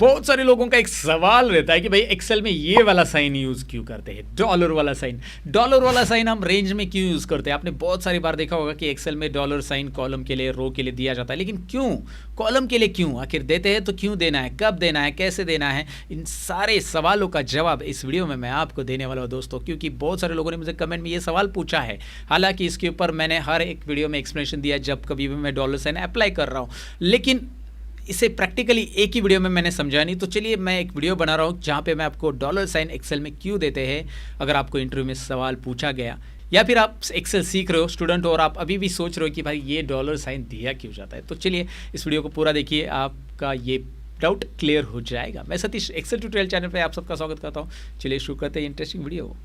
बहुत सारे लोगों का एक सवाल रहता है कि भाई एक्सेल में ये वाला साइन यूज क्यों करते हैं, डॉलर वाला साइन हम रेंज में क्यों यूज करते हैं। आपने बहुत सारी बार देखा होगा कि एक्सेल में डॉलर साइन कॉलम के लिए, रो के लिए दिया जाता है, लेकिन क्यों, कॉलम के लिए क्यों आखिर देते हैं, तो क्यों देना है, कब देना है, कैसे देना है, इन सारे सवालों का जवाब इस वीडियो में मैं आपको देने वाला हूं दोस्तों, क्योंकि बहुत सारे लोगों ने मुझे कमेंट में ये सवाल पूछा है। हालांकि इसके ऊपर मैंने हर एक वीडियो में एक्सप्लेनेशन दिया जब कभी भी मैं डॉलर साइन अप्लाई कर रहा हूँ, लेकिन इसे प्रैक्टिकली एक ही वीडियो में मैंने समझा नहीं। तो चलिए मैं एक वीडियो बना रहा हूँ जहाँ पे मैं आपको डॉलर साइन एक्सेल में क्यों देते हैं, अगर आपको इंटरव्यू में सवाल पूछा गया या फिर आप एक्सेल सीख रहे हो स्टूडेंट हो और आप अभी भी सोच रहे हो कि भाई ये डॉलर साइन दिया क्यों जाता है, तो चलिए इस वीडियो को पूरा देखिए, आपका ये डाउट क्लियर हो जाएगा। मैं सतीश एक्सेल ट्यूटोरियल चैनल पर आप सबका स्वागत करता हूँ। चलिए शुरू करते हैं इंटरेस्टिंग वीडियो।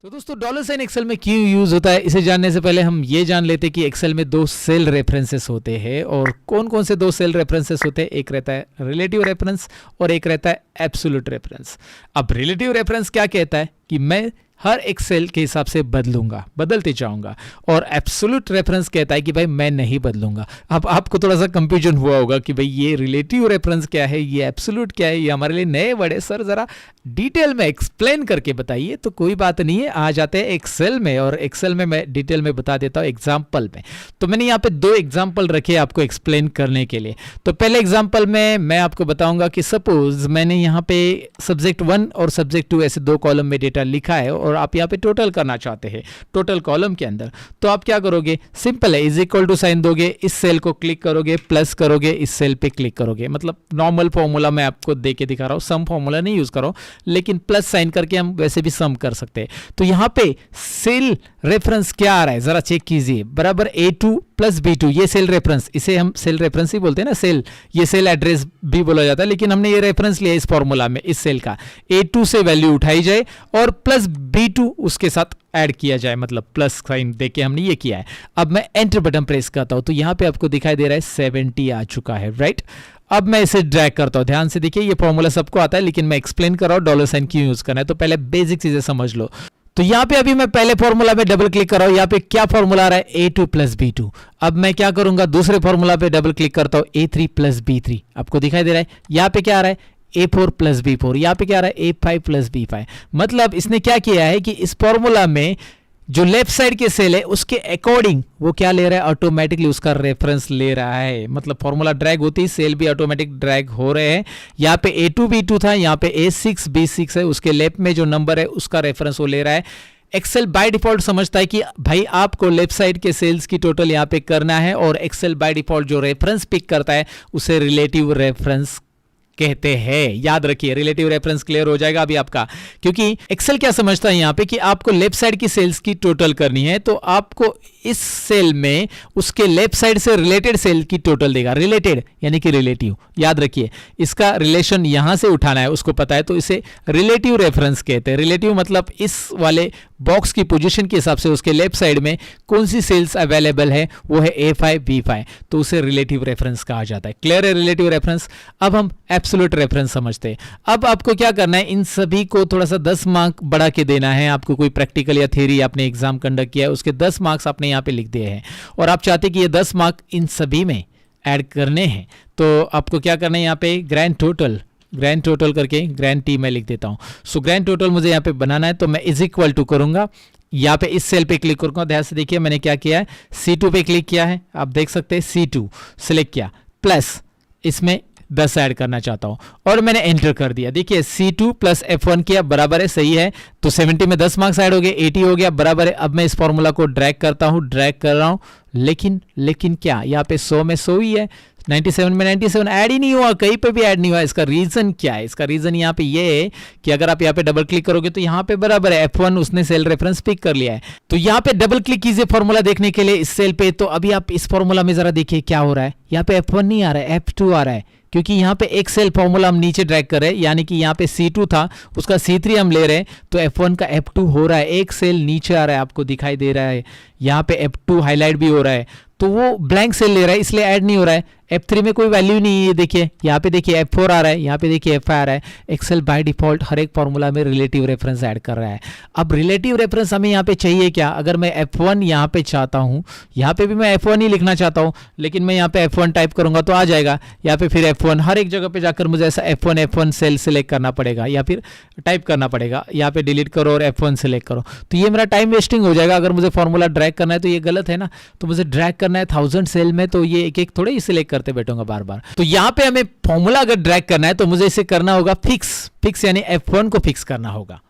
तो दोस्तों डॉलर साइन एक्सेल में क्यों यूज होता है, इसे जानने से पहले हम ये जान लेते हैं कि एक्सेल में दो सेल रेफरेंसेस होते हैं। और कौन कौन से दो सेल रेफरेंसेस होते हैं, एक रहता है रिलेटिव रेफरेंस और एक रहता है एब्सोल्यूट रेफरेंस। अब रिलेटिव रेफरेंस क्या कहता है कि मैं हर एक सेल के हिसाब से बदलते जाऊंगा, और एब्सोल्यूट रेफरेंस कहता है कि भाई मैं नहीं बदलूंगा। अब आपको थोड़ा सा कंफ्यूजन हुआ होगा कि भाई ये रिलेटिव रेफरेंस क्या है, ये एब्सोल्यूट क्या है, ये हमारे लिए नए वर्ड है सर, जरा डिटेल में एक्सप्लेन करके बताइए। तो कोई बात नहीं है, आ जाते हैं एक्सेल में, और एक्सेल में मैं डिटेल में बता देता हूँ एग्जाम्पल में। तो मैंने यहाँ पे दो एग्जाम्पल रखे आपको एक्सप्लेन करने के लिए। तो पहले एग्जाम्पल में मैं आपको बताऊंगा कि सपोज मैंने यहाँ पे सब्जेक्ट 1 और सब्जेक्ट 2 ऐसे दो कॉलम में डेटा लिखा है, और आप यहाँ पे टोटल करना चाहते हैं टोटल कॉलम के अंदर। तो आप क्या करोगे, सिंपल है, इज इक्वल टू साइन दोगे, इस सेल को क्लिक करोगे, प्लस करोगे, इस सेल पे क्लिक करोगे। मतलब नॉर्मल फॉर्मूला मैं आपको दे के दिखा रहा हूँ, सम फॉर्मूला नहीं यूज करो, लेकिन प्लस साइन करके हम वैसे भी सम कर सकते हैं। तो यहाँ पे सेल रेफरेंस क्या आ रहा है जरा चेक कीजिए, बराबर A2 प्लस B2, ये सेल रेफरेंस, इसे हम सेल रेफरेंस ही बोलते हैं ना, सेल, ये सेल एड्रेस भी बोला जाता है, लेकिन हमने ये रेफरेंस लिया इस फॉर्मूला में, इस सेल का A2 से वैल्यू उठाई जाए और प्लस B2 उसके साथ ऐड किया जाए, मतलब प्लस साइन देके हमने ये किया है। अब मैं एंटर बटन प्रेस करता हूं तो यहां पे आपको दिखाई दे रहा है 70 आ चुका है, राइट। अब मैं इसे ड्रैग करता हूं, ध्यान से देखिए, ये फॉर्मूला सबको आता है, लेकिन मैं एक्सप्लेन कर रहा हूं डॉलर साइन क्यों यूज करना है। तो पहले बेसिक चीजें समझ लो। तो यहाँ पे अभी मैं पहले फॉर्मूला पे डबल क्लिक कर रहा हूं, यहाँ पे क्या फॉर्मूला आ रहा है, A2 प्लस B2। अब मैं क्या करूंगा, दूसरे फॉर्मूला पे डबल क्लिक करता हूं, A3 प्लस B3, आपको दिखाई दे रहा है। यहाँ पे क्या आ रहा है, A4 प्लस B4, यहाँ पे क्या आ रहा है, A5 प्लस B5। मतलब इसने क्या किया है कि इस फॉर्मूला में जो लेफ्ट साइड के सेल है उसके अकॉर्डिंग वो क्या ले रहा है, ऑटोमेटिकली उसका रेफरेंस ले रहा है। मतलब फॉर्मूला ड्रैग होती है, सेल भी ऑटोमेटिक ड्रैग हो रहे हैं। यहाँ पे A2 B2 था, यहाँ पे A6 B6 है, उसके लेफ्ट में जो नंबर है उसका रेफरेंस वो ले रहा है। एक्सेल बाय डिफॉल्ट समझता है कि भाई आपको लेफ्ट साइड के सेल्स की टोटल यहाँ पे करना है, और एक्सेल बाय डिफॉल्ट जो रेफरेंस पिक करता है उसे रिलेटिव रेफरेंस कहते हैं। याद रखिए, रिलेटिव रेफरेंस क्लियर हो जाएगा अभी आपका, क्योंकि एक्सेल क्या समझता है यहाँ पे कि आपको लेफ्ट साइड की सेल्स की टोटल करनी है, तो आपको इस सेल में उसके लेफ्ट साइड से रिलेटेड सेल की टोटल देगा। रिलेटेड यानी कि रिलेटिव, याद रखिए, इसका रिलेशन यहां से उठाना है, उसको पता है, तो इसे रिलेटिव रेफरेंस कहते हैं। रिलेटिव मतलब इस वाले बॉक्स की पोजीशन के हिसाब से उसके लेफ्ट साइड में कौन सी सेल्स अवेलेबल है, वो है A5 B5, तो उसे रिलेटिव रेफरेंस कहा जाता है। क्लियर है रिलेटिव रेफरेंस। अब हम एब्सोल्यूट रेफरेंस समझते हैं। अब आपको क्या करना है, इन सभी को थोड़ा सा 10 मार्क बढ़ा के देना है। आपको कोई प्रैक्टिकल या थ्योरी आपने एग्जाम कंडक्ट किया है, उसके 10 मार्क्स आपने यहाँ पे लिख दिए हैं, और आप चाहते कि ये 10 मार्क इन सभी में ऐड करने हैं। तो आपको क्या करना है, यहाँ पे ग्रैंड टोटल करके ग्रैंड टी मैं लिख देता हूँ। सो ग्रैंड टोटल मुझे यहाँ पे बनाना है, तो मैं इज इक्वल टू करूंगा, यहाँ पे इस सेल पे क्लिक करूंगा। ध्यान से देखिए मैंने क्या किया है, C2 पे क्लिक किया है, आप देख सकते हैं C2 सिलेक्ट किया, प्लस इसमें 10 ऐड करना चाहता हूं, और मैंने एंटर कर दिया। देखिए C2 प्लस F1 किया, बराबर है, सही है। तो 70 में 10 मार्क्स ऐड हो गए, 80 हो गया, बराबर है। अब मैं इस फॉर्मूला को ड्रैग करता हूं, ड्रैग कर रहा हूं, लेकिन क्या यहाँ पे 100 में 100 ही है, 97 में 97 ऐड ही नहीं हुआ, कहीं पे भी ऐड नहीं हुआ। इसका रीजन क्या है, इसका रीजन यहाँ पे ये है कि अगर आप यहाँ पे डबल क्लिक करोगे तो यहाँ पे बराबर है, F1 उसने सेल रेफरेंस पिक कर लिया है। तो यहाँ पे डबल क्लिक कीजिए फॉर्मूला देखने के लिए इस सेल पे। तो अभी आप इस फॉर्मूला में जरा देखिए क्या हो रहा है, यहाँ पे F1 नहीं आ रहा है, F2 आ रहा है, क्योंकि यहाँ पे एक सेल फॉर्मूला हम नीचे ड्रैग कर रहे हैं, यानी कि यहाँ पे C2 था, उसका C3 हम ले रहे हैं, तो F1 का F2 हो रहा है, एक सेल नीचे आ रहा है, आपको दिखाई दे रहा है, यहाँ पे F2 हाईलाइट भी हो रहा है। तो वो ब्लैंक सेल ले रहा है इसलिए ऐड नहीं हो रहा है। F3 में कोई वैल्यू नहीं है, ये देखिए यहाँ पे देखिए F4 आ रहा है, यहाँ पे देखिए F आ रहा है। एक्सेल बाय डिफॉल्ट हर एक फॉर्मूला में रिलेटिव रेफरेंस ऐड कर रहा है। अब रिलेटिव रेफरेंस हमें यहाँ पे चाहिए क्या, अगर मैं F1 यहाँ पे चाहता हूँ, यहाँ पे भी मैं F1 ही लिखना चाहता हूँ, लेकिन मैं यहाँ पे F1 टाइप करूंगा तो आ जाएगा। यहाँ पे फिर F1 हर एक जगह पे जाकर मुझे ऐसा F1 सेल सेलेक्ट करना पड़ेगा या फिर टाइप करना पड़ेगा। यहाँ पे डिलीट करो और F1 सेलेक्ट करो, तो ये मेरा टाइम वेस्टिंग हो जाएगा। अगर मुझे फॉर्मूला ड्रैग करना है तो ये गलत है ना, तो मुझे ड्रैग करना है 1000 सेल में, तो ये एक एक थोड़े ही सिलेक्ट करते बैठूंगा बार बार। तो यहाँ पे हमें फॉर्मूला अगर ड्रैग करना है तो मुझे इसे करना होगा फिक्स यानी F1 को फिक्स करना होगा,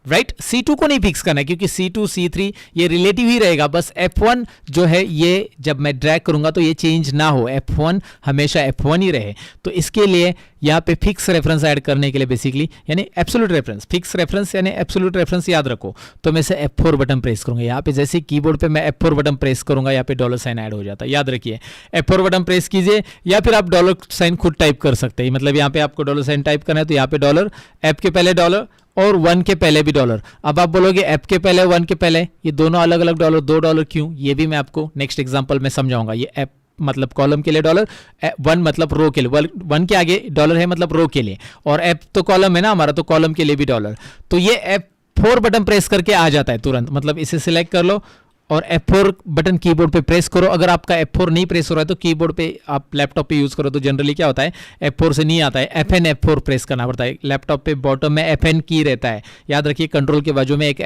राइट। C2 को नहीं फिक्स करना है क्योंकि C2 C3 ये रिलेटिव ही रहेगा। बस F1 जो है ये जब मैं ड्रैग करूंगा तो ये चेंज ना हो, F1 हमेशा F1 ही रहे। तो इसके लिए यहाँ पे फिक्स रेफरेंस ऐड करने के लिए बेसिकली यानी एब्सोल्यूट रेफरेंस, फिक्स रेफरेंस यानी एब्सोल्यूट रेफरेंस याद रखो। तो मैं इसे F4 बटन प्रेस करूंगा। यहाँ पे जैसे कीबोर्ड पे मैं F4 बटन प्रेस करूंगा, यहाँ पे डॉलर साइन ऐड हो जाता है, याद रखिए। F4 बटन प्रेस कीजिए या फिर आप डॉलर साइन खुद टाइप कर सकते हैं। मतलब यहाँ पे आपको डॉलर साइन टाइप करना है तो यहाँ पे डॉलर, F के पहले डॉलर और 1 के पहले भी डॉलर। अब आप बोलोगे F के पहले 1 के पहले ये दोनों अलग अलग डॉलर, 2 डॉलर क्यों, ये भी मैं आपको नेक्स्ट एग्जांपल में समझाऊंगा। ये F मतलब कॉलम के लिए डॉलर, 1 मतलब रो के लिए, 1 के आगे डॉलर है मतलब रो के लिए, और F तो कॉलम है ना हमारा, तो कॉलम के लिए भी डॉलर। तो ये F4 बटन प्रेस करके आ जाता है तुरंत। मतलब इसे सिलेक्ट कर लो और F4 बटन कीबोर्ड पे प्रेस करो। अगर आपका F4 नहीं प्रेस हो रहा है तो कीबोर्ड पे आप लैपटॉप पे यूज करो तो जनरली क्या होता है F4 से नहीं आता है, FN F4 प्रेस करना पड़ता है। लैपटॉप पे बॉटम में FN की रहता है, याद रखिए। कंट्रोल के बाजू में एक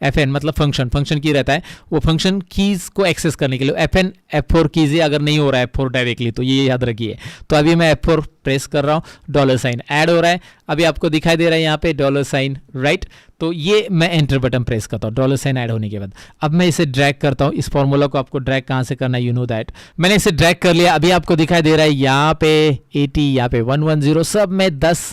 FN मतलब फंक्शन की रहता है, वो फंक्शन कीज को एक्सेस करने के लिए FN F4 कीजिए। अगर नहीं हो रहा है F4 डायरेक्टली तो ये याद रखिए। तो अभी मैं F4 प्रेस कर रहा हूँ, डॉलर साइन ऐड हो रहा है, अभी आपको दिखाई दे रहा है यहाँ पे डॉलर साइन, राइट। तो ये मैं एंटर बटन प्रेस करता हूँ डॉलर साइन ऐड होने के बाद। अब मैं इसे ड्रैग करता हूँ, इस फॉर्मूला को आपको ड्रैग कहाँ से करना है, यू नो दैट। मैंने इसे ड्रैग कर लिया, अभी आपको दिखाई दे रहा है यहाँ पे 80, यहाँ पे 110, सब में 10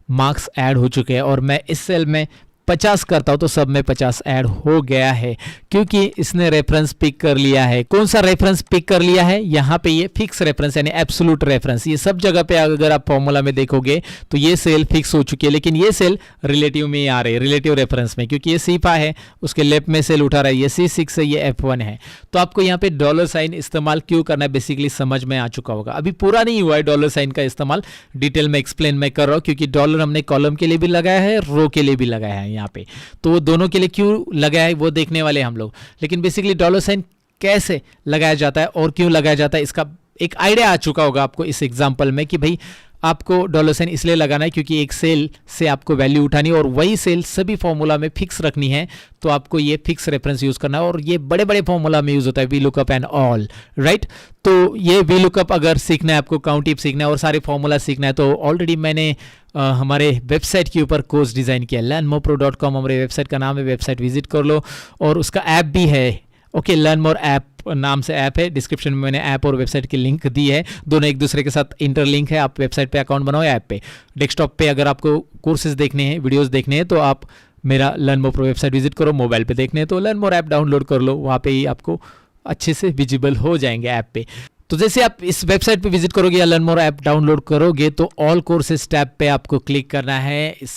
मार्क्स ऐड हो चुके हैं। और मैं इस सेल में 50 करता हूं तो सब में 50 ऐड हो गया है, क्योंकि इसने रेफरेंस पिक कर लिया है। कौन सा रेफरेंस पिक कर लिया है, यहाँ पे ये फिक्स रेफरेंस यानी एब्सोल्यूट रेफरेंस। ये सब जगह पे अगर आप फॉर्मूला में देखोगे तो ये सेल फिक्स हो चुकी है, लेकिन ये सेल रिलेटिव में आ रही है, रिलेटिव रेफरेंस में, क्योंकि ये C5 है, उसके लेफ्ट में सेल उठा रहा है, ये C6 है, ये F1 है। तो आपको यहाँ पे डॉलर साइन इस्तेमाल क्यों करना है बेसिकली समझ में आ चुका होगा। अभी पूरा नहीं हुआ है डॉलर साइन का इस्तेमाल, डिटेल में एक्सप्लेन मैं कर रहा हूँ, क्योंकि डॉलर हमने कॉलम के लिए भी लगाया है, रो के लिए भी लगाया है यहाँ पे। तो वो दोनों के लिए क्यों लगाया है वो देखने वाले हम लोग। लेकिन बेसिकली डॉलर साइन कैसे लगाया जाता है और क्यों लगाया जाता है इसका एक आइडिया आ चुका होगा आपको इस एग्जांपल में, कि भाई आपको डॉलर साइन इसलिए लगाना है क्योंकि एक सेल से आपको वैल्यू उठानी है और वही सेल सभी फॉर्मूला में फिक्स रखनी है। तो आपको ये फिक्स रेफरेंस यूज करना है, और ये बड़े बड़े फॉर्मूला में यूज होता है, V lookup and all, right. तो ये वी लुकअप अगर सीखना है आपको, काउंट इफ सीखना है और सारे फॉर्मूला सीखना है, तो ऑलरेडी मैंने हमारे वेबसाइट के ऊपर कोर्स डिज़ाइन किया, learnmorepro.com हमारे वेबसाइट का नाम है, वेबसाइट विजिट कर लो। और उसका ऐप भी है, ओके, लर्न मोर ऐप नाम से ऐप है। डिस्क्रिप्शन में मैंने ऐप और वेबसाइट की लिंक दी है, दोनों एक दूसरे के साथ इंटरलिंक है। आप वेबसाइट पे अकाउंट बनाओ, ऐप पे, डेस्कटॉप पे अगर आपको कोर्सेज देखने हैं, वीडियोस देखने हैं, तो आप मेरा learn more pro website visit करो। मोबाइल पे देखने हैं तो लर्न मोर ऐप डाउनलोड कर लो, वहाँ पे ही आपको अच्छे से विजिबल हो जाएंगे ऐप पे। तो जैसे आप इस वेबसाइट पे विजिट करोगे या लर्न मोर ऐप डाउनलोड करोगे तो ऑल कोर्सेज टैब पे आपको क्लिक करना है। इस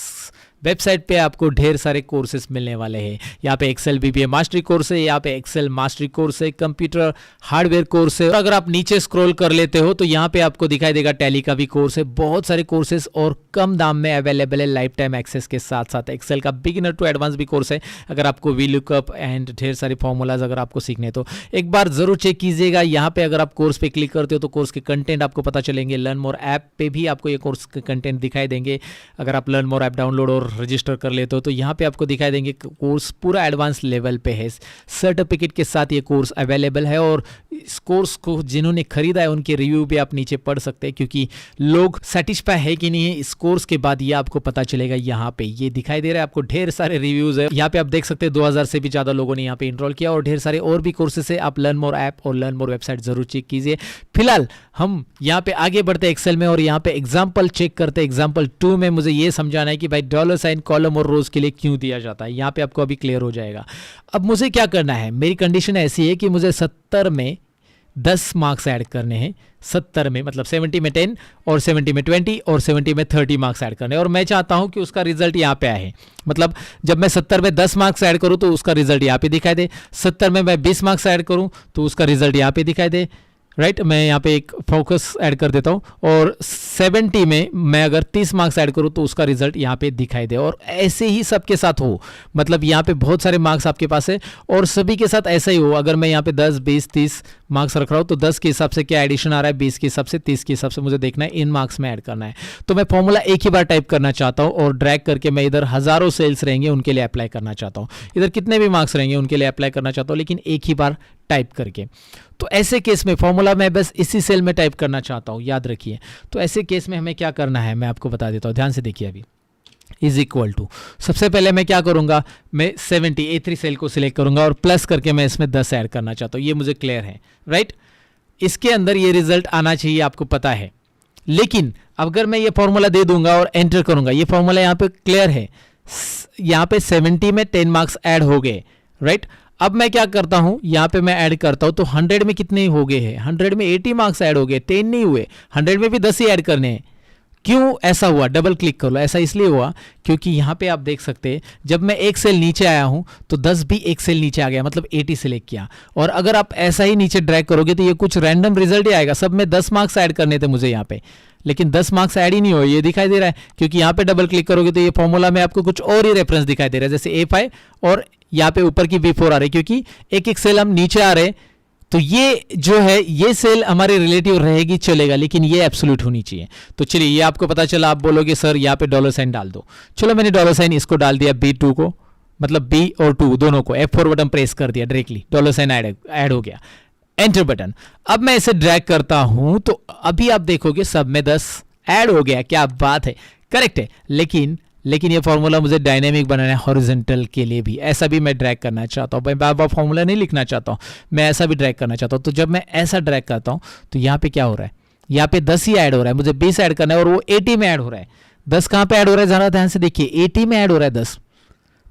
वेबसाइट पे आपको ढेर सारे कोर्सेज मिलने वाले हैं। यहाँ पे एक्सेल बीबीए मास्टरी कोर्स है, यहाँ पे एक्सेल मास्टरी कोर्स है, कंप्यूटर हार्डवेयर कोर्स है। और अगर आप नीचे स्क्रॉल कर लेते हो तो यहाँ पे आपको दिखाई देगा टैली का भी कोर्स है। बहुत सारे कोर्सेज और कम दाम में अवेलेबल है, लाइफ टाइम एक्सेस के साथ साथ एक्सेल का बिगिनर टू एडवांस भी कोर्स है। अगर आपको वी लुकअप एंड ढेर सारे फॉर्मूलाज अगर आपको सीखने तो एक बार जरूर चेक कीजिएगा। यहाँ पे अगर आप कोर्स पे क्लिक करते हो तो कोर्स के कंटेंट आपको पता चलेंगे। लर्न मोर ऐप पे भी आपको ये कोर्स के कंटेंट दिखाई देंगे। अगर आप लर्न मोर ऐप डाउनलोड और रजिस्टर कर लेते हो तो यहाँ पे आपको दिखाई देंगे कोर्स पूरा एडवांस लेवल पे है, सर्टिफिकेट के साथ ये कोर्स अवेलेबल है। और इस कोर्स को जिन्होंने खरीदा है उनके रिव्यू भी आप नीचे पढ़ सकते हैं, क्योंकि लोग सेटिस्फाई है कि नहीं है इस कोर्स के बाद ये आपको पता चलेगा। यहाँ पे ये दिखाई दे रहा है आपको, ढेर सारे रिव्यूज है। यहाँ पे आप देख सकते हैं 2000 से भी ज्यादा लोगों ने यहाँ पे इनरोल किया, और ढेर सारे और भी कोर्सेस है। आप लर्न मोर ऐप और लर्न मोर वेबसाइट जरूर चेक कीजिए। फिलहाल हम यहाँ पे आगे बढ़ते एक्सेल में और यहाँ पे एग्जाम्पल चेक करते। एग्जाम्पल 2 में मुझे ये समझाना है कि भाई डॉलर साइन कॉलम और रोज के लिए क्यों दिया जाता है। यहाँ पे आपको अभी क्लियर हो जाएगा। अब मुझे क्या करना है, मेरी कंडीशन ऐसी है कि मुझे 70 में 10 मार्क्स ऐड करने हैं 70 में, मतलब 70 में 10 और 70 में 20 और 70 में 30 मार्क्स ऐड करने हैं। और मैं चाहता हूं कि उसका रिजल्ट यहाँ पे आए, मतलब जब मैं 70 में 10 मार्क्स ऐड करूं तो उसका रिजल्ट यहाँ पे दिखाई दे, 70 में मैं 20 मार्क्स ऐड करूं तो उसका रिजल्ट यहाँ पे दिखाई दे, राइट। मैं यहाँ पे एक फोकस ऐड कर देता हूँ, और 70 में मैं अगर 30 मार्क्स ऐड करूँ तो उसका रिजल्ट यहाँ पे दिखाई दे। और ऐसे ही सबके साथ हो, मतलब यहाँ पे बहुत सारे मार्क्स आपके पास है और सभी के साथ ऐसा ही हो। अगर मैं यहाँ पे 10, 20, 30 मार्क्स रख रहा हूँ तो 10 के हिसाब से क्या एडिशन आ रहा है, 20 के हिसाब से, 30 के हिसाब से मुझे देखना है, इन मार्क्स में ऐड करना है। तो मैं फॉर्मूला एक ही बार टाइप करना चाहता हूँ और ड्रैग करके मैं इधर हज़ारों सेल्स रहेंगे उनके लिए अप्लाई करना चाहता हूँ, इधर कितने भी मार्क्स रहेंगे उनके लिए अप्लाई करना चाहता हूँ, लेकिन एक ही बार टाइप करके। तो ऐसे केस में फॉर्मूला मैं बस इसी सेल में टाइप करना चाहता हूँ, याद रखिए। तो ऐसे केस में हमें क्या करना है मैं आपको बता देता हूँ, ध्यान से देखिए। अभी इज इक्वल टू, सबसे पहले मैं क्या करूंगा, मैं 70 A3 सेल को सिलेक्ट करूंगा और प्लस करके मैं इसमें 10 ऐड करना चाहता हूँ, ये मुझे क्लियर है, राइट। इसके अंदर ये रिजल्ट आना चाहिए, आपको पता है। लेकिन अगर मैं ये फॉर्मूला दे दूंगा और एंटर करूंगा, ये फॉर्मूला यहाँ पे क्लियर है, यहाँ पे 70 में 10 मार्क्स ऐड हो गए, राइट। अब मैं क्या करता हूं, यहां पे मैं ऐड करता हूं तो 100 में कितने हो गए हैं, 100 में 80 मार्क्स ऐड हो गए, 10 नहीं हुए, 100 में भी 10 ही ऐड करने हैं। क्यों ऐसा हुआ, डबल क्लिक कर लो। ऐसा इसलिए हुआ क्योंकि यहां पे आप देख सकते हैं जब मैं एक सेल नीचे आया हूं तो 10 भी एक सेल नीचे आ गया, मतलब 80 सिलेक्ट किया। और अगर आप ऐसा ही नीचे ड्रैग करोगे तो ये कुछ रैंडम रिजल्ट ही आएगा। सब में 10 मार्क्स ऐड करने थे मुझे यहाँ पे, लेकिन 10 मार्क्स ऐड ही नहीं हुए, ये दिखाई दे रहा है। क्योंकि यहाँ पे डबल क्लिक करोगे तो ये फॉर्मूला में आपको कुछ और ही रेफरेंस दिखाई दे रहा है, जैसे A5 और यहाँ पे ऊपर की B4 आ रही है, क्योंकि एक एक सेल हम नीचे आ रहे। तो ये जो है ये सेल हमारे रिलेटिव रहेगी, चलेगा, लेकिन ये एब्सोल्यूट होनी चाहिए। तो चलिए ये आपको पता चला, आप बोलोगे सर यहाँ पे डॉलर साइन डाल दो। चलो मैंने डॉलर साइन इसको डाल दिया, B2 को, मतलब B और 2 दोनों को, F4 बटन प्रेस कर दिया, डायरेक्टली डॉलर साइन ऐड हो गया, एंटर बटन। अब मैं इसे ड्रैग करता हूं तो अभी आप देखोगे सब में 10 ऐड हो गया, क्या बात है, करेक्ट है। लेकिन ये फॉर्मूला मुझे डायनेमिक बनाना है, हॉरिजॉन्टल के लिए भी ऐसा भी मैं ड्रैग करना चाहता हूँ। मैं बार-बार फॉर्मूला नहीं लिखना चाहता हूँ, मैं ऐसा भी ड्रैग करना चाहता हूँ। तो जब मैं ऐसा ड्रैग करता हूँ तो यहाँ पे क्या हो रहा है, यहाँ पे 10 ही ऐड हो रहा है, मुझे 20 ऐड करना है और वो 80 में ऐड हो रहा है। 10 कहाँ पे ऐड हो रहा है, जरा ध्यान से देखिए, 80 में ऐड हो रहा है 10,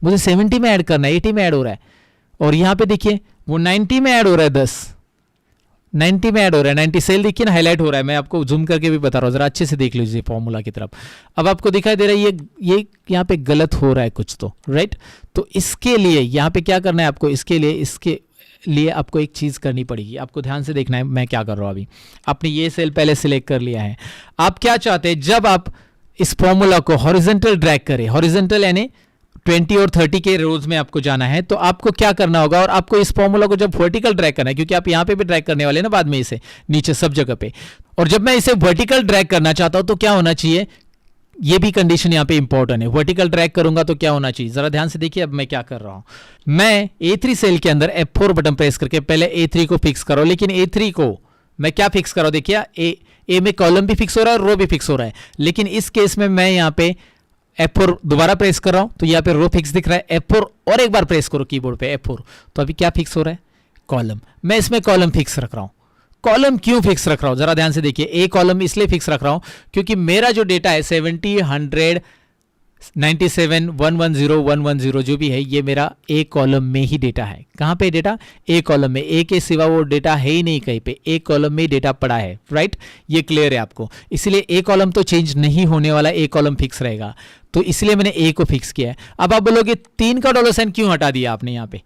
मुझे 70 में ऐड करना है, 80 में ऐड हो रहा है। और यहाँ पे देखिए वो 90 में ऐड हो रहा है, 10 90 में ऐड हो रहा है, 90 सेल देखिए ना, हाईलाइट हो रहा है। मैं आपको जूम करके भी बता रहा हूँ, जरा अच्छे से देख लीजिए फॉर्मूला की तरफ। अब आपको दिखाई दे रहा है ये यहाँ पे गलत हो रहा है कुछ तो, राइट। तो इसके लिए यहाँ पे क्या करना है आपको, इसके लिए आपको एक चीज़ करनी पड़ेगी, आपको ध्यान से देखना है मैं क्या कर रहा हूँ। अभी आपने ये सेल पहले सिलेक्ट कर लिया है, आप क्या चाहते हैं, जब आप इस फॉर्मूला को हॉरिजॉन्टल ड्रैग करें, हॉरिजॉन्टल यानी 20 और 30 के रोज में आपको जाना है, तो आपको क्या करना होगा, और आपको इस फॉर्मूला को जब वर्टिकल ड्रैग करना है, क्योंकि आप यहाँ पे भी ड्रैग करने वाले हैं ना बाद में इसे नीचे सब जगह पे। और जब मैं इसे वर्टिकल ड्रैग करना चाहता हूं तो क्या होना चाहिए, ये भी कंडीशन यहाँ पे इंपॉर्टेंट है। वर्टिकल ड्रैग करूंगा तो क्या होना चाहिए, जरा ध्यान से देखिए। अब मैं क्या कर रहा हूं, मैं A3 सेल के अंदर F4 बटन प्रेस करके पहले A3 को फिक्स करो, लेकिन A3 को मैं क्या फिक्स करो, देखिए ए में कॉलम भी फिक्स हो रहा है और रो भी फिक्स हो रहा है। लेकिन इस केस में मैं यहाँ पे F4 दोबारा प्रेस कर रहा हूं तो यहाँ पे रो फिक्स दिख रहा है, F4 और एक बार प्रेस करो कीबोर्ड पे F4, तो अभी क्या फिक्स हो रहा है, कॉलम। मैं इसमें कॉलम फिक्स रख रहा हूं। कॉलम क्यों फिक्स रख रहा हूं, जरा ध्यान से देखिए। ए कॉलम इसलिए फिक्स रख रहा हूं क्योंकि मेरा जो डेटा है 70, 100, 97, 110, 110 जो भी है, ये मेरा ए कॉलम में ही डेटा है। कहाँ पे डेटा, ए कॉलम में। ए के सिवा वो डेटा है ही नहीं कहीं पे, ए कॉलम में ही डेटा पड़ा है, राइट। ये क्लियर है आपको, इसलिए ए कॉलम तो चेंज नहीं होने वाला, ए कॉलम फिक्स रहेगा। तो इसलिए मैंने ए को फिक्स किया है। अब आप बोलोगे 3 का डॉलर साइन क्यों हटा दिया आपने, यहाँ पे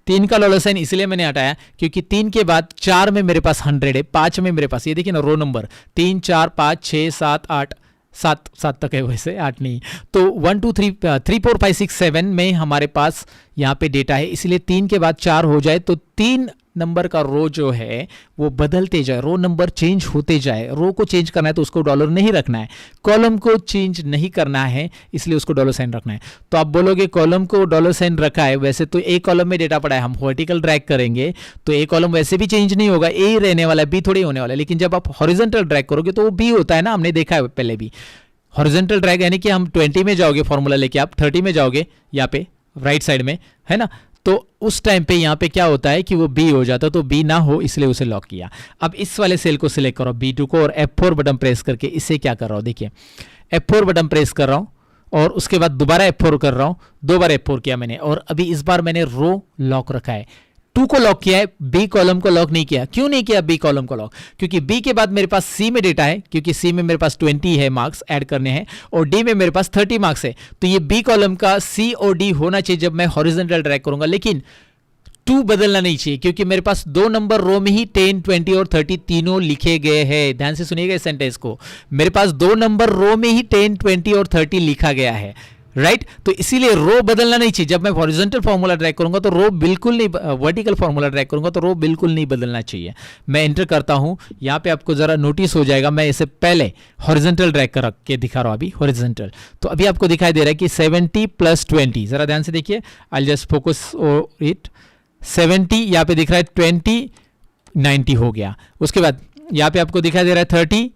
3 का डॉलर साइन इसलिए मैंने हटाया क्योंकि 3 के बाद 4 में मेरे पास 100 है, 5 में मेरे पास, ये देखिए ना रो नंबर 3, 4, 5, 6, 7, 8, 7 तक है, वैसे 8 नहीं। तो 1, 2, 3, 3, 4, 5, 6, 7 में हमारे पास यहाँ पे डेटा है, इसलिए 3 के बाद 4 हो जाए तो 3 नंबर का रो जो है वो बदलते जाए, रो नंबर चेंज होते जाए। रो को चेंज करना है तो उसको डॉलर नहीं रखना है, कॉलम को चेंज नहीं करना है इसलिए उसको डॉलर साइन रखना है। तो आप बोलोगे कॉलम को डॉलर साइन रखा है, वैसे तो ए कॉलम में डेटा पड़ा है, हम वर्टिकल ड्रैग करेंगे तो ए कॉलम वैसे भी चेंज नहीं होगा, ए ही रहने वाला है, बी थोड़ी होने वाला है। लेकिन जब आप हॉरिजॉन्टल ड्रैग करोगे तो वो बी होता है ना, हमने देखा है पहले भी। हॉरिजॉन्टल ड्रैग यानी कि हम 20 में जाओगे फॉर्मूला लेके, आप 30 में जाओगे यहाँ पे राइट साइड में, है ना। तो उस टाइम पे यहाँ पे क्या होता है कि वो बी हो जाता है, तो बी ना हो इसलिए उसे लॉक किया। अब इस वाले सेल को सिलेक्ट करो B2 को, और F4 बटन प्रेस करके इसे क्या कर रहा हूँ, देखिए F4 बटन प्रेस कर रहा हूँ और उसके बाद दोबारा F4 कर रहा हूँ, 2 बार F4 किया मैंने, और अभी इस बार मैंने रो लॉक रखा है। टू को लॉक किया है, बी कॉलम को लॉक नहीं किया। क्यों नहीं किया बी कॉलम को लॉक? क्योंकि बी के बाद मेरे पास सी में डेटा है, क्योंकि सी में मेरे पास 20 है मार्क्स ऐड करने हैं, और डी में मेरे पास 30 मार्क्स है। तो ये बी कॉलम का सी और डी होना चाहिए जब मैं हॉरिजॉन्टल ड्रैग करूंगा, लेकिन टू बदलना नहीं चाहिए, क्योंकि मेरे पास 2 नंबर रो में ही 10, 20 और 30 तीनों लिखे गए हैं। ध्यान से सुनिएगा इस सेंटेंस को, मेरे पास 2 नंबर रो में ही 10, 20 और 30 लिखा गया है, राइट। तो इसीलिए रो बदलना नहीं चाहिए। जब मैं हॉरिजॉन्टल फार्मूला ड्रैग करूंगा तो रो बिल्कुल नहीं, वर्टिकल फार्मूला ड्रैग करूंगा तो रो बिल्कुल नहीं बदलना चाहिए। मैं एंटर करता हूं, यहां पे आपको जरा नोटिस हो जाएगा, मैं इसे पहले हॉरिजॉन्टल ड्रैग कर के दिखा रहा हूं, अभी हॉरिजॉन्टल। तो अभी आपको दिखाई दे रहा है कि 70 + 20, जरा ध्यान से देखिए, आई जस्ट फोकस इट। 70 यहाँ पे दिख रहा है, 20 90 हो गया। उसके बाद यहाँ पे आपको दिखाई दे रहा है 30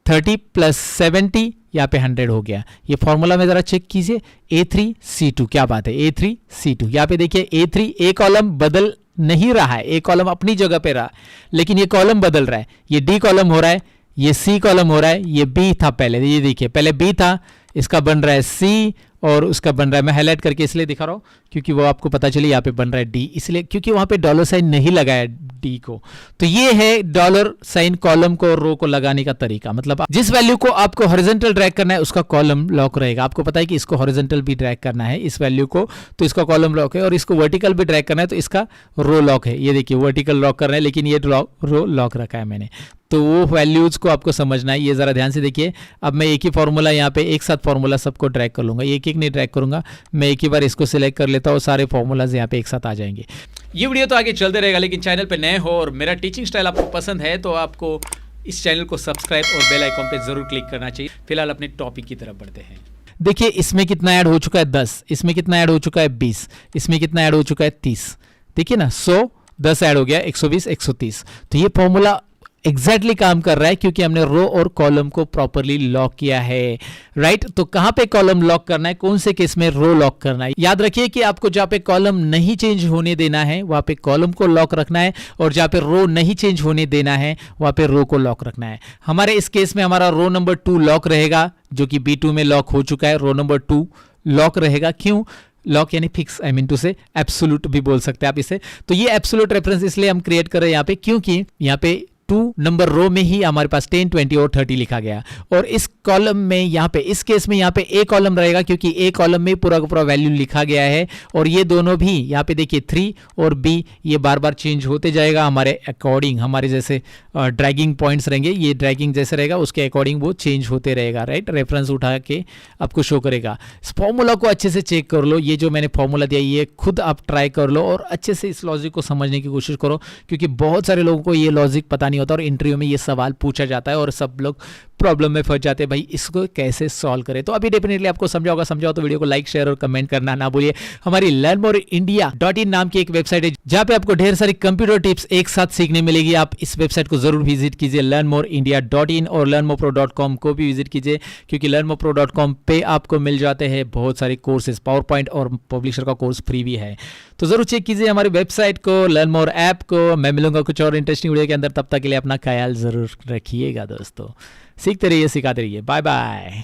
+ 70 यहाँ पे 100 हो गया। ये फॉर्मूला में जरा चेक कीजिए, A3C2, क्या बात है, A3C2। यहाँ पे देखिए A3, ए कॉलम बदल नहीं रहा है, ए कॉलम अपनी जगह पे रहा, लेकिन ये कॉलम बदल रहा है। ये डी कॉलम हो रहा है, ये सी कॉलम हो रहा है, ये बी था पहले, ये देखिए पहले बी था, इसका बन रहा है सी, और उसका बन रहा है, मैं हाईलाइट करके इसलिए दिखा रहा हूँ क्योंकि वो आपको पता चले यहाँ पे बन रहा है डी, इसलिए क्योंकि वहां पे डॉलर साइन नहीं लगाया डी को। तो ये है डॉलर साइन कॉलम को रो को लगाने का तरीका। मतलब जिस वैल्यू को आपको हॉरिजॉन्टल ड्रैग करना है उसका कॉलम लॉक रहेगा। आपको पता है कि इसको हॉरिजॉन्टल भी ड्रैग करना है इस वैल्यू को, तो इसका कॉलम लॉक है, और इसको वर्टिकल भी ड्रैग करना है तो इसका रो लॉक है। ये देखिए वर्टिकल लॉक करना है, लेकिन ये रो लॉक रखा है मैंने। तो वो वैल्यूज को आपको समझना है। ये जरा ध्यान से देखिए, अब मैं एक ही फॉर्मूला यहाँ पे एक साथ फॉर्मूला सबको ड्रैग कर लूंगा, एक एक नहीं ड्रैग करूंगा, मैं एक ही बार इसको सिलेक्ट कर लेता हूँ, सारे फॉर्मूलाज यहाँ पे एक साथ आ जाएंगे। ये वीडियो तो आगे चलते रहेगा, लेकिन चैनल पे नए हो और मेरा टीचिंग स्टाइल आपको पसंद है तो आपको इस चैनल को सब्सक्राइब और बेल आइकॉन पे जरूर क्लिक करना चाहिए। फिलहाल अपने टॉपिक की तरफ बढ़ते हैं। देखिए इसमें कितना ऐड हो चुका है 10, इसमें कितना ऐड हो चुका है 20, इसमें कितना ऐड हो चुका है 30। देखिए ना 100 10 ऐड हो गया 120 130। तो ये फॉर्मूला एग्जैक्टली काम कर रहा है क्योंकि हमने रो और कॉलम को प्रॉपरली लॉक किया है, राइट। तो कहां पे कॉलम लॉक करना है, कौन से केस में रो लॉक करना है। याद रखिए कि आपको जहां पे कॉलम नहीं चेंज होने देना है वहां पे कॉलम को लॉक रखना है, और जहां पे रो नहीं चेंज होने देना है वहां पे रो को लॉक रखना है। हमारे इस केस में हमारा रो नंबर 2 लॉक रहेगा, जो कि B2 में लॉक हो चुका है। रो नंबर 2 लॉक रहेगा, क्यों लॉक यानी फिक्स, आई मीन टू से एब्सोल्यूट भी बोल सकते हैं आप इसे। तो ये एब्सोल्यूट रेफरेंस इसलिए हम क्रिएट कर रहे हैं यहाँ पे, क्योंकि यहाँ पे 2 नंबर रो में ही हमारे पास 10, 20 और 30 लिखा गया, और इस कॉलम में यहाँ पे इस केस में यहाँ पे ए कॉलम रहेगा, क्योंकि ए कॉलम में पूरा का पूरा वैल्यू लिखा गया है। और ये दोनों भी यहाँ पे देखिए 3 और B ये बार बार चेंज होते जाएगा हमारे अकॉर्डिंग, हमारे जैसे ड्रैगिंग पॉइंट्स रहेंगे, ये ड्रैगिंग जैसे रहेगा उसके अकॉर्डिंग वो चेंज होते रहेगा, राइट। रेफरेंस उठा के आपको शो करेगा। इस फॉर्मूला को अच्छे से चेक कर लो, ये जो मैंने फॉर्मूला दिया ये खुद आप ट्राई कर लो और अच्छे से इस लॉजिक को समझने की कोशिश करो, क्योंकि बहुत सारे लोगों को ये लॉजिक पता नहीं होता और इंटरव्यू में ये सवाल पूछा जाता है और सब लोग प्रॉब्लम में फंस जाते हैं, भाई इसको कैसे सॉल्व करें। तो अभी डेफिनेटली आपको समझाओ तो वीडियो को लाइक शेयर और कमेंट करना ना भूलिए। हमारी learnmoreindia.in नाम की एक वेबसाइट है जहां पे आपको ढेर सारी कंप्यूटर टिप्स एक साथ सीखने मिलेगी। आप इस वेबसाइट को जरूर विजिट कीजिए learnmoreindia.in, और learnmopro.com को भी विजिट कीजिए, क्योंकि learnmopro.com पे आपको मिल जाते हैं बहुत सारे कोर्सेज, पावरपॉइंट और पब्लिशर का कोर्स फ्री भी है। तो जरूर चेक कीजिए हमारी वेबसाइट को, लर्नमोर ऐप को। मैं मिलूंगा कुछ और इंटरेस्टिंग वीडियो के अंदर, तब तक के लिए अपना ख्याल जरूर रखिएगा दोस्तों। सीखते रहिए, सिखाते रहिए, बाय बाय।